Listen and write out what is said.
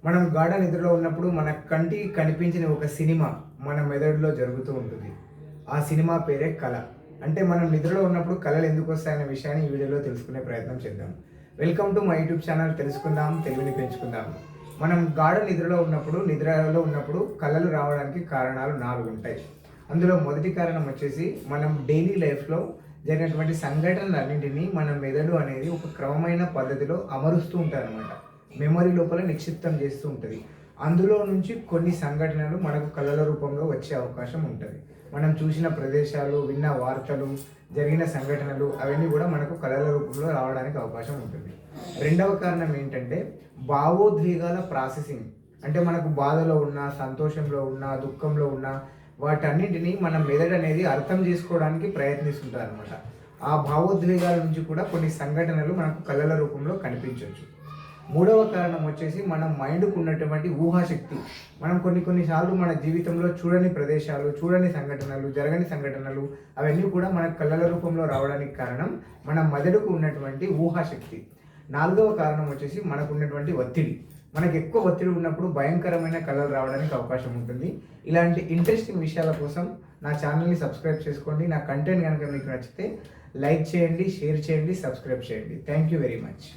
మనం గాఢ నిద్రలో ఉన్నప్పుడు మన కంటికి కనిపించిన ఒక సినిమా మన మెదడులో జరుగుతూ ఉంటుంది. ఆ సినిమా పేరే కళ. అంటే మనం నిద్రలో ఉన్నప్పుడు కళలు ఎందుకు వస్తాయనే విషయాన్ని ఈ వీడియోలో తెలుసుకునే ప్రయత్నం చేద్దాం. Welcome to my YouTube channel తెలుసుకుందాం, తెలివిని పెంచుకుందాం. మనం గాఢ నిద్రలో ఉన్నప్పుడు కళలు రావడానికి కారణాలు 4 ఉంటాయి. అందులో మొదటి కారణం వచ్చేసి మనం డైలీ లైఫ్లో జరిగినటువంటి సంఘటనలన్నింటినీ మన మెదడు అనేది ఒక క్రమమైన పద్ధతిలో అమరుస్తూ ఉంటారనమాట. మెమరీ లోపల నిక్షిప్తం చేస్తూ ఉంటుంది. అందులో నుంచి కొన్ని సంఘటనలు మనకు కళల రూపంలో వచ్చే అవకాశం ఉంటుంది. మనం చూసిన ప్రదేశాలు, విన్న వార్తలు, జరిగిన సంఘటనలు అవన్నీ కూడా మనకు కళల రూపంలో రావడానికి అవకాశం ఉంటుంది. రెండవ కారణం ఏంటంటే భావోద్వేగాల ప్రాసెసింగ్. అంటే మనకు బాధలో ఉన్న, సంతోషంలో ఉన్న, దుఃఖంలో ఉన్న వాటన్నింటినీ మన మెదడు అనేది అర్థం చేసుకోవడానికి ప్రయత్నిస్తుంటారు అనమాట. ఆ భావోద్వేగాల నుంచి కూడా కొన్ని సంఘటనలు మనకు కళల రూపంలో కనిపించవచ్చు. మూడవ కారణం వచ్చేసి మన మైండ్కు ఉన్నటువంటి ఊహాశక్తి. మనం కొన్నిసార్లు మన జీవితంలో చూడని ప్రదేశాలు, చూడని సంఘటనలు, జరగని సంఘటనలు అవన్నీ కూడా మన కళల రూపంలో రావడానికి కారణం మన మెదడుకు ఉన్నటువంటి ఊహాశక్తి. నాలుగవ కారణం వచ్చేసి మనకు ఉన్నటువంటి ఒత్తిడి. మనకు ఎక్కువ ఒత్తిడి ఉన్నప్పుడు భయంకరమైన కళలు రావడానికి అవకాశం ఉంటుంది. ఇలాంటి ఇంట్రెస్టింగ్ విషయాల కోసం నా ఛానల్ని సబ్స్క్రైబ్ చేసుకోండి. నా కంటెంట్ కనుక మీకు నచ్చితే లైక్ చేయండి, షేర్ చేయండి, సబ్స్క్రైబ్ చేయండి. Thank you very much.